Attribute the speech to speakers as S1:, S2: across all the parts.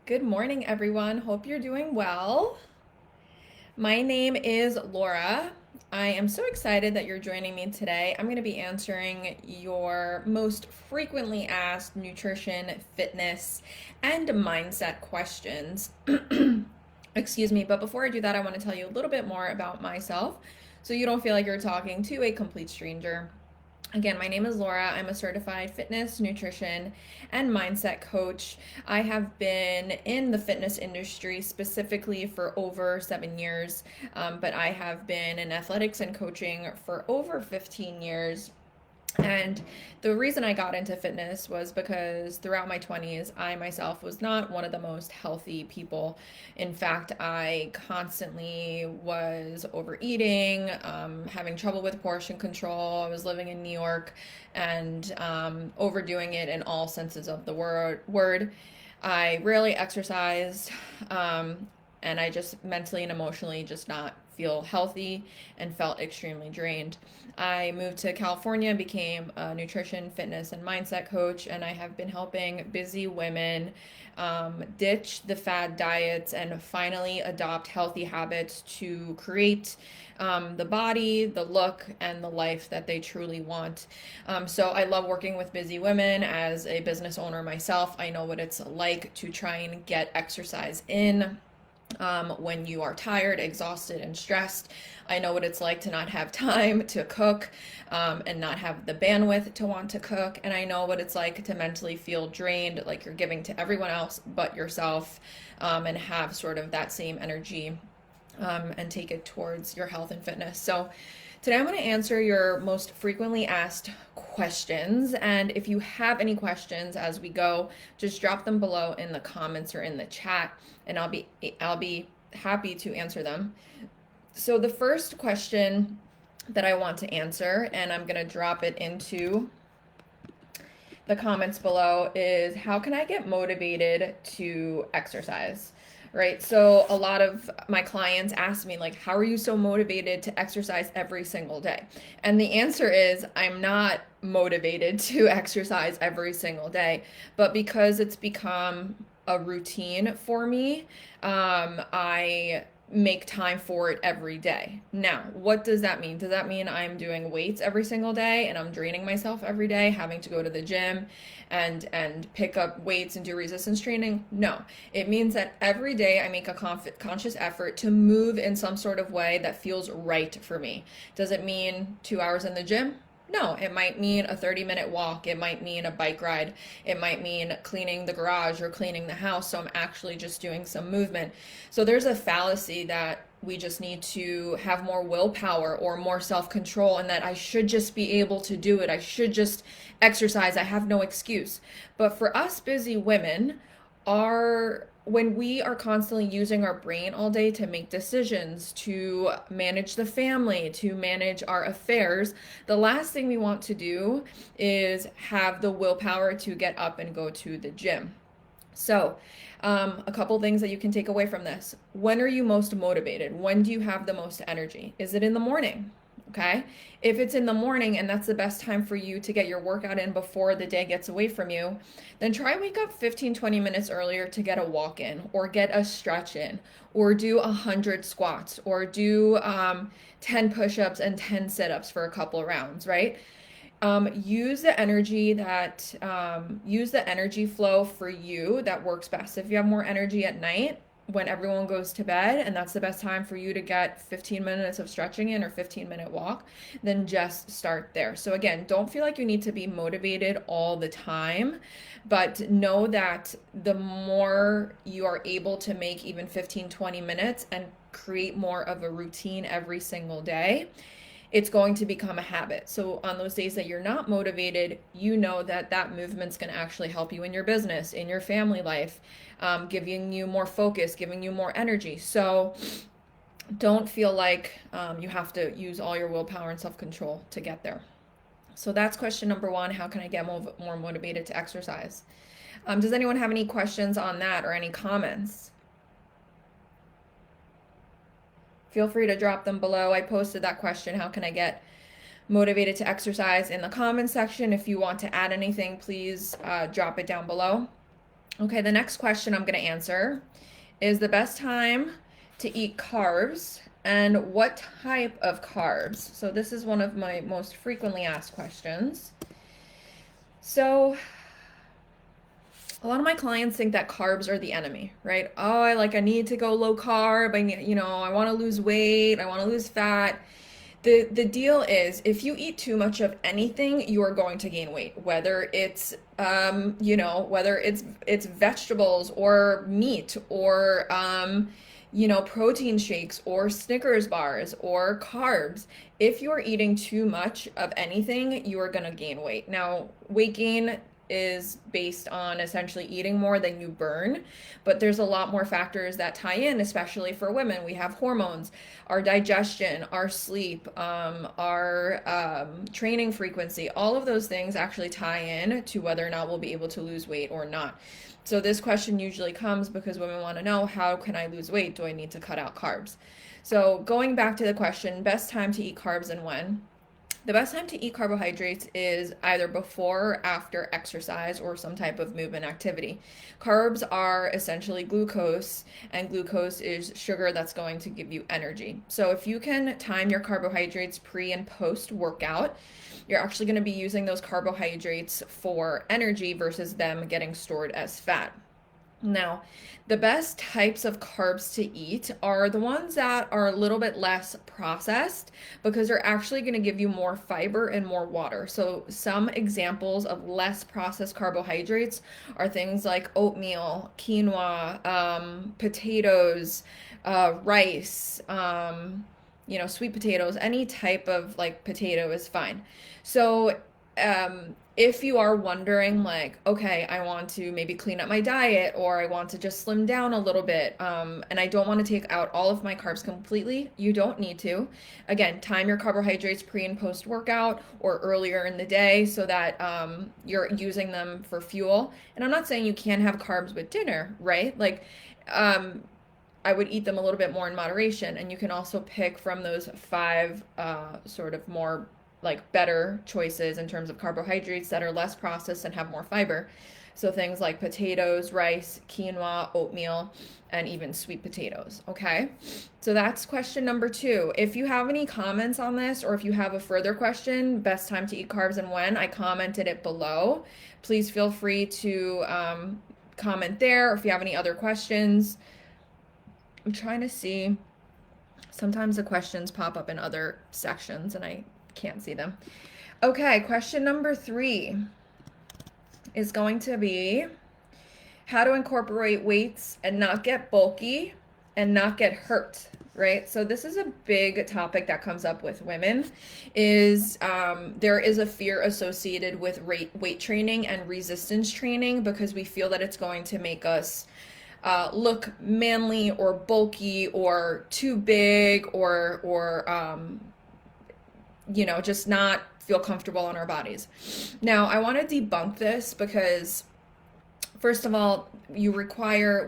S1: Good morning, everyone. Hope you're doing well. My name is Laura. I am so excited that you're joining me today. I'm going to be answering your most frequently asked nutrition, fitness, and mindset questions. Excuse me, but before I do that, I want to tell you a little bit more about myself so you don't feel like you're talking to a complete stranger. Again, my name is Laura. I'm a certified fitness, nutrition, and mindset coach. I have been in the fitness industry specifically for over 7 years, but I have been in athletics and coaching for over 15 years. And the reason I got into fitness was because throughout my 20s, I myself was not one of the most healthy people. In fact, I constantly was overeating, having trouble with portion control. I was living in New York and overdoing it in all senses of the word. I rarely exercised, and I just mentally and emotionally just not feel healthy and felt extremely drained. I moved to California, became a nutrition, fitness, and mindset coach, and I have been helping busy women ditch the fad diets and finally adopt healthy habits to create the body, the look, and the life that they truly want. So I love working with busy women. As a business owner myself, I know what it's like to try and get exercise in when you are tired, exhausted, and stressed. I know what it's like to not have time to cook and not have the bandwidth to want to cook. And I know what it's like to mentally feel drained, like you're giving to everyone else but yourself, and have sort of that same energy and take it towards your health and fitness. So today I'm going to answer your most frequently asked questions. And if you have any questions as we go, just drop them below in the comments or in the chat, and I'll be happy to answer them. So the first question that I want to answer, and I'm going to drop it into the comments below, is how can I get motivated to exercise? Right? So a lot of my clients ask me, like, how are you so motivated to exercise every single day? And the answer is I'm not motivated to exercise every single day, but because it's become a routine for me, I make time for it every day. Now, what does that mean? Does that mean I'm doing weights every single day and I'm draining myself every day, having to go to the gym and pick up weights and do resistance training? No. It means that every day I make a conscious effort to move in some sort of way that feels right for me. Does it mean 2 hours in the gym? No, it might mean a 30-minute walk. It might mean a bike ride. It might mean cleaning the garage or cleaning the house. So I'm actually just doing some movement. So there's a fallacy that we just need to have more willpower or more self-control, and that I should just be able to do it. I should just exercise. I have no excuse. But for us busy women, our when we are constantly using our brain all day to make decisions, to manage the family, to manage our affairs, the last thing we want to do is have the willpower to get up and go to the gym. So, a couple things that you can take away from this. When are you most motivated? When do you have the most energy? Is it in the morning? Okay. If it's in the morning and that's the best time for you to get your workout in before the day gets away from you, then try wake up 15-20 minutes earlier to get a walk in or get a stretch in or do 100 squats or do 10 push-ups and 10 sit-ups for a couple rounds, right? Use the energy flow for you that works best. If you have more energy at night when everyone goes to bed and that's the best time for you to get 15 minutes of stretching in or 15-minute walk, then just start there. So again, don't feel like you need to be motivated all the time, but know that the more you are able to make even 15-20 minutes and create more of a routine every single day, it's going to become a habit. So on those days that you're not motivated, you know that that movement's going to actually help you in your business, in your family life, giving you more focus, giving you more energy. So don't feel like you have to use all your willpower and self-control to get there. So that's question number one. How can I get more motivated to exercise? Does anyone have any questions on that or any comments? Feel free to drop them below. I posted that question, how can I get motivated to exercise, in the comments section. If you want to add anything, please drop it down below. Okay, the next question I'm going to answer is the best time to eat carbs and what type of carbs? So, this is one of my most frequently asked questions. So, a lot of my clients think that carbs are the enemy, right? Oh, I need to go low carb. I want to lose weight. I want to lose fat. The deal is if you eat too much of anything, you are going to gain weight, whether it's whether it's vegetables or meat or protein shakes or Snickers bars or carbs. If you are eating too much of anything, you are going to gain weight. Now, weight gain is based on essentially eating more than you burn, but there's a lot more factors that tie in, especially for women. We have hormones, our digestion, our sleep, our training frequency. All of those things actually tie in to whether or not we'll be able to lose weight or not. So this question usually comes because women want to know, how can I lose weight? Do I need to cut out carbs? So going back to the question, best time to eat carbs and when? The best time to eat carbohydrates is either before or after exercise or some type of movement activity. Carbs are essentially glucose, and glucose is sugar that's going to give you energy. So if you can time your carbohydrates pre and post workout, you're actually going to be using those carbohydrates for energy versus them getting stored as fat. Now, the best types of carbs to eat are the ones that are a little bit less processed because they're actually going to give you more fiber and more water. So, some examples of less processed carbohydrates are things like oatmeal, quinoa, potatoes, rice, sweet potatoes, any type of like potato is fine. So, if you are wondering, like, okay, I want to maybe clean up my diet or I want to just slim down a little bit, and I don't want to take out all of my carbs completely, you don't need to. Again, time your carbohydrates pre and post workout or earlier in the day so that you're using them for fuel. And I'm not saying you can't have carbs with dinner, right? Like, I would eat them a little bit more in moderation, and you can also pick from those five sort of more like better choices in terms of carbohydrates that are less processed and have more fiber. So things like potatoes, rice, quinoa, oatmeal, and even sweet potatoes. Okay. So that's question number 2. If you have any comments on this, or if you have a further question, best time to eat carbs and when, I commented it below. Please feel free to comment there. Or if you have any other questions, I'm trying to see. Sometimes the questions pop up in other sections and I can't see them. Okay, question number 3 is going to be how to incorporate weights and not get bulky and not get hurt, right? So this is a big topic that comes up with women is there is a fear associated with weight training and resistance training because we feel that it's going to make us look manly or bulky or too big or just not feel comfortable in our bodies. Now, I want to debunk this because first of all, we require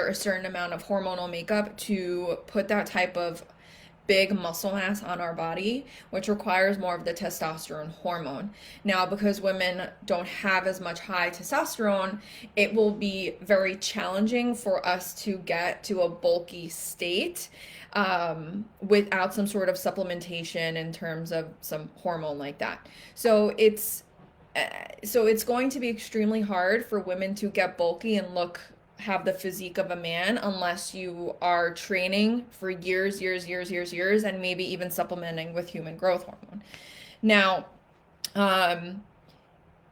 S1: a certain amount of hormonal makeup to put that type of big muscle mass on our body, which requires more of the testosterone hormone. Now, because women don't have as much high testosterone, it will be very challenging for us to get to a bulky state without some sort of supplementation in terms of some hormone like that. So it's going to be extremely hard for women to get bulky and have the physique of a man unless you are training for years, and maybe even supplementing with human growth hormone. Now,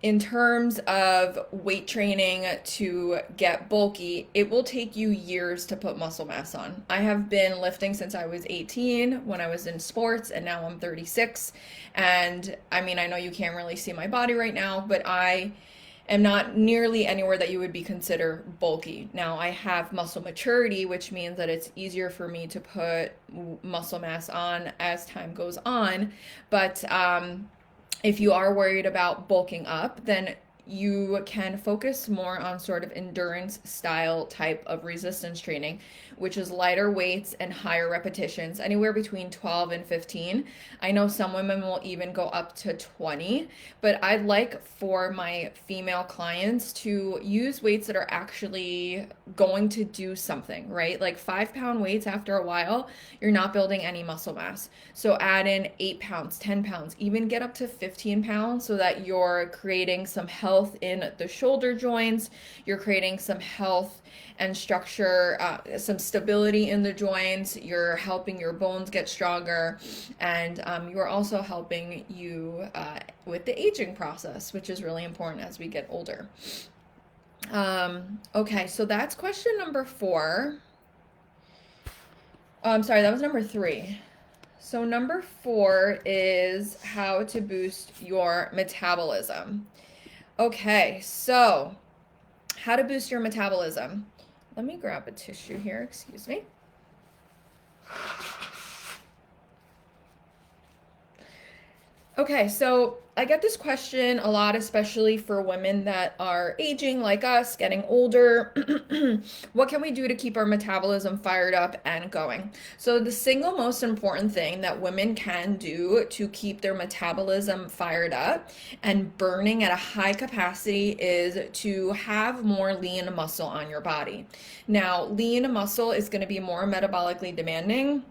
S1: in terms of weight training to get bulky, it will take you years to put muscle mass on. I have been lifting since I was 18 when I was in sports, and now I'm 36. And I mean, I know you can't really see my body right now, but I am not nearly anywhere that you would be consider bulky. Now, I have muscle maturity, which means that it's easier for me to put muscle mass on as time goes on. But if you are worried about bulking up, then you can focus more on sort of endurance style type of resistance training, which is lighter weights and higher repetitions, anywhere between 12 and 15. I know some women will even go up to 20, but I'd like for my female clients to use weights that are actually going to do something, right? Like 5 pound weights after a while, you're not building any muscle mass. So add in 8 pounds, 10 pounds, even get up to 15 pounds so that you're creating some health in the shoulder joints. You're creating some health and structure, some stability in the joints. You're helping your bones get stronger, and you're also helping you with the aging process, which is really important as we get older. Okay, so that's question number 4. I'm sorry, that was number 3. So number 4 is how to boost your metabolism. Okay, so how to boost your metabolism. Let me grab a tissue here, excuse me. Okay, so I get this question a lot, especially for women that are aging like us, getting older. What can we do to keep our metabolism fired up and going? So the single most important thing that women can do to keep their metabolism fired up and burning at a high capacity is to have more lean muscle on your body. Now, lean muscle is going to be more metabolically demanding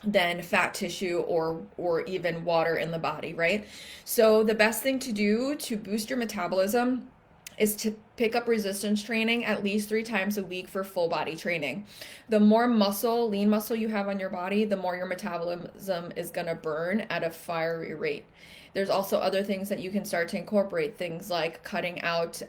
S1: than fat tissue or even water in the body, right? So the best thing to do to boost your metabolism is to pick up resistance training at least 3 times a week for full body training. The more muscle, lean muscle you have on your body, the more your metabolism is going to burn at a fiery rate. There's also other things that you can start to incorporate, things like cutting out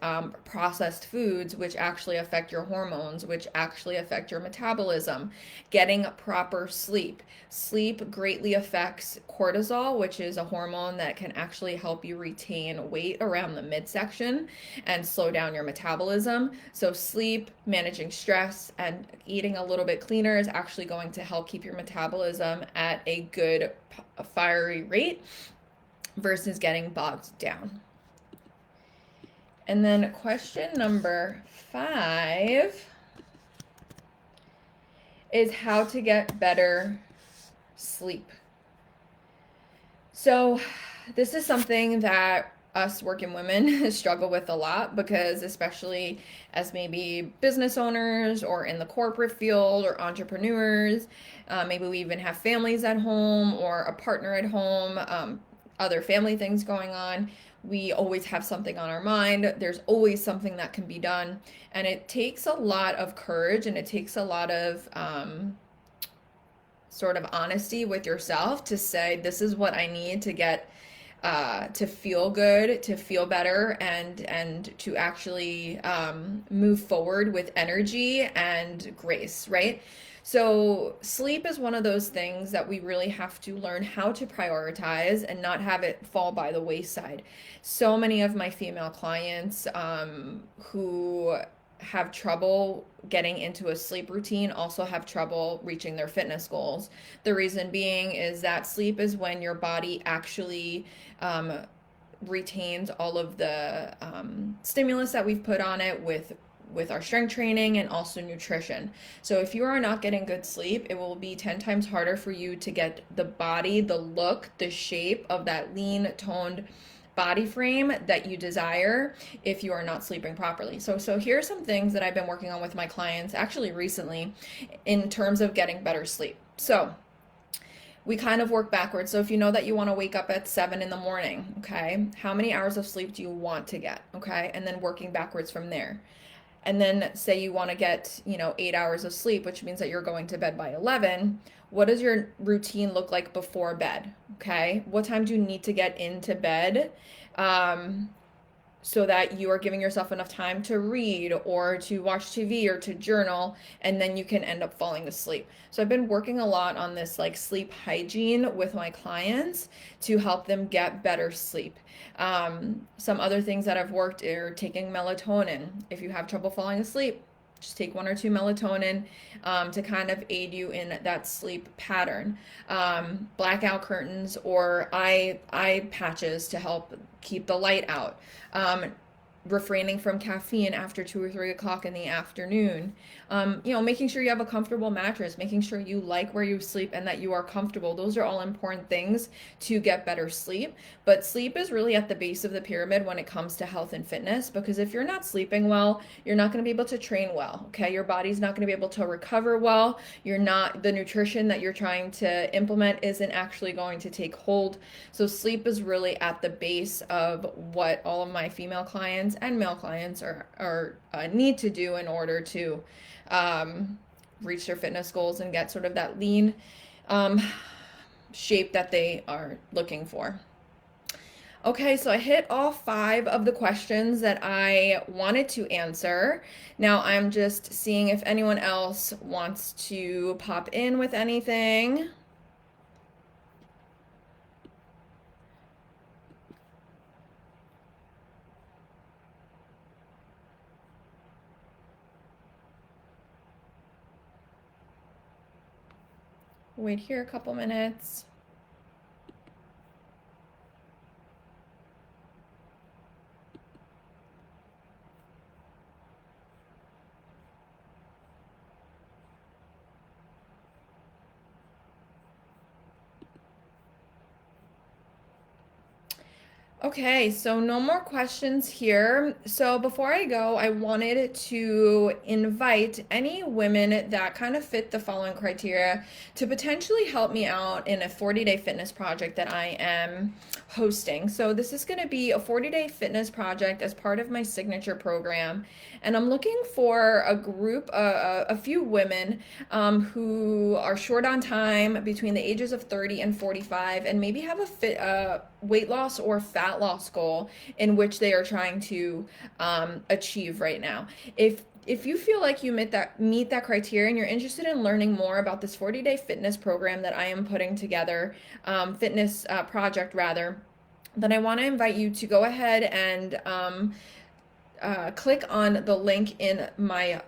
S1: processed foods, which actually affect your hormones, which actually affect your metabolism. Getting proper sleep. Sleep greatly affects cortisol, which is a hormone that can actually help you retain weight around the midsection and slow down your metabolism. So sleep, managing stress, and eating a little bit cleaner is actually going to help keep your metabolism at a good fiery rate versus getting bogged down. And then question number 5 is how to get better sleep. So this is something that us working women struggle with a lot, because especially as maybe business owners or in the corporate field or entrepreneurs, maybe we even have families at home or a partner at home, other family things going on. We always have something on our mind. There's always something that can be done. And it takes a lot of courage, and it takes a lot of sort of honesty with yourself to say, this is what I need to get to feel good, to feel better, and to actually move forward with energy and grace, right? So sleep is one of those things that we really have to learn how to prioritize and not have it fall by the wayside. So many of my female clients who have trouble getting into a sleep routine also have trouble reaching their fitness goals. The reason being is that sleep is when your body actually retains all of the stimulus that we've put on it with our strength training and also nutrition. So if you are not getting good sleep, it will be 10 times harder for you to get the body, the look, the shape of that lean, toned body frame that you desire if you are not sleeping properly. So here are some things that I've been working on with my clients actually recently in terms of getting better sleep. So we kind of work backwards. So if you know that you want to wake up at 7 in the morning, okay, how many hours of sleep do you want to get? Okay, and then working backwards from there. And then say you want to get, 8 hours of sleep, which means that you're going to bed by 11. What does your routine look like before bed? Okay. What time do you need to get into bed so that you are giving yourself enough time to read or to watch TV or to journal, and then you can end up falling asleep. So I've been working a lot on this like sleep hygiene with my clients to help them get better sleep. Some other things that I've worked are taking melatonin. If you have trouble falling asleep, just take 1 or 2 melatonin to kind of aid you in that sleep pattern. Blackout curtains or eye patches to help keep the light out. refraining from caffeine after 2 or 3 o'clock in the afternoon. Making sure you have a comfortable mattress, making sure you like where you sleep and that you are comfortable. Those are all important things to get better sleep. But sleep is really at the base of the pyramid when it comes to health and fitness, because if you're not sleeping well, you're not going to be able to train well. Okay. Your body's not going to be able to recover well. The nutrition that you're trying to implement isn't actually going to take hold. So sleep is really at the base of what all of my female clients and male clients need to do in order to reach their fitness goals and get sort of that lean um, shape that they are looking for. Okay, so I hit all 5 of the questions that I wanted to answer. Now I'm just seeing if anyone else wants to pop in with anything. Wait here a couple minutes. Okay, so no more questions here. So before I go, I wanted to invite any women that kind of fit the following criteria to potentially help me out in a 40-day fitness project that I am hosting. So this is going to be a 40-day fitness project as part of my signature program. And I'm looking for a group, a few women who are short on time between the ages of 30 and 45 and maybe have a weight loss or fat loss goal in which they are trying to achieve right now. If you feel like you meet that criteria and you're interested in learning more about this 40-day fitness program that I am putting together, fitness project rather, then I want to invite you to go ahead and click on the link in my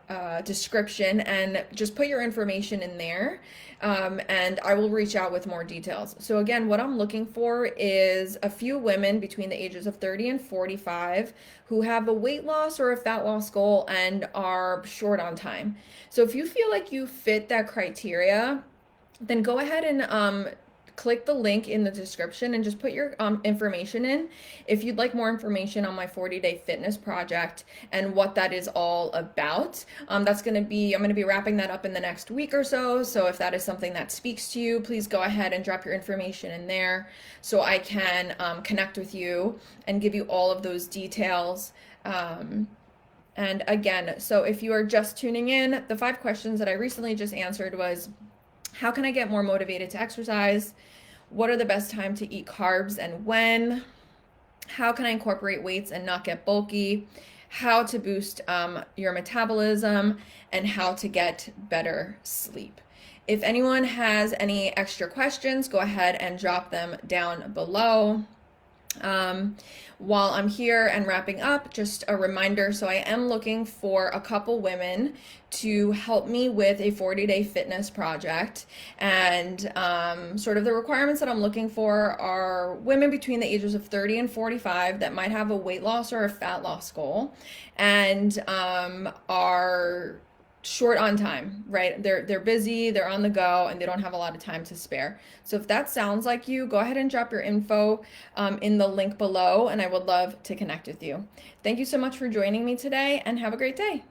S1: description and just put your information in there, and I will reach out with more details. So again, what I'm looking for is a few women between the ages of 30 and 45 who have a weight loss or a fat loss goal and are short on time. So if you feel like you fit that criteria, then go ahead and click the link in the description and just put your information in if you'd like more information on my 40-day fitness project and what that is all about. I'm going to be wrapping that up in the next week or so. So if that is something that speaks to you, please go ahead and drop your information in there so I can connect with you and give you all of those details. And again, so if you are just tuning in, the 5 questions that I recently just answered was: how can I get more motivated to exercise? What are the best time to eat carbs and when? How can I incorporate weights and not get bulky? How to boost your metabolism, and how to get better sleep. If anyone has any extra questions, go ahead and drop them down below. While I'm here and wrapping up, just a reminder, so I am looking for a couple women to help me with a 40-day fitness project, and sort of the requirements that I'm looking for are women between the ages of 30 and 45 that might have a weight loss or a fat loss goal and are short on time, right? They're busy, they're on the go, and they don't have a lot of time to spare. So if that sounds like you, go ahead and drop your info in the link below, and I would love to connect with you. Thank you so much for joining me today, and have a great day.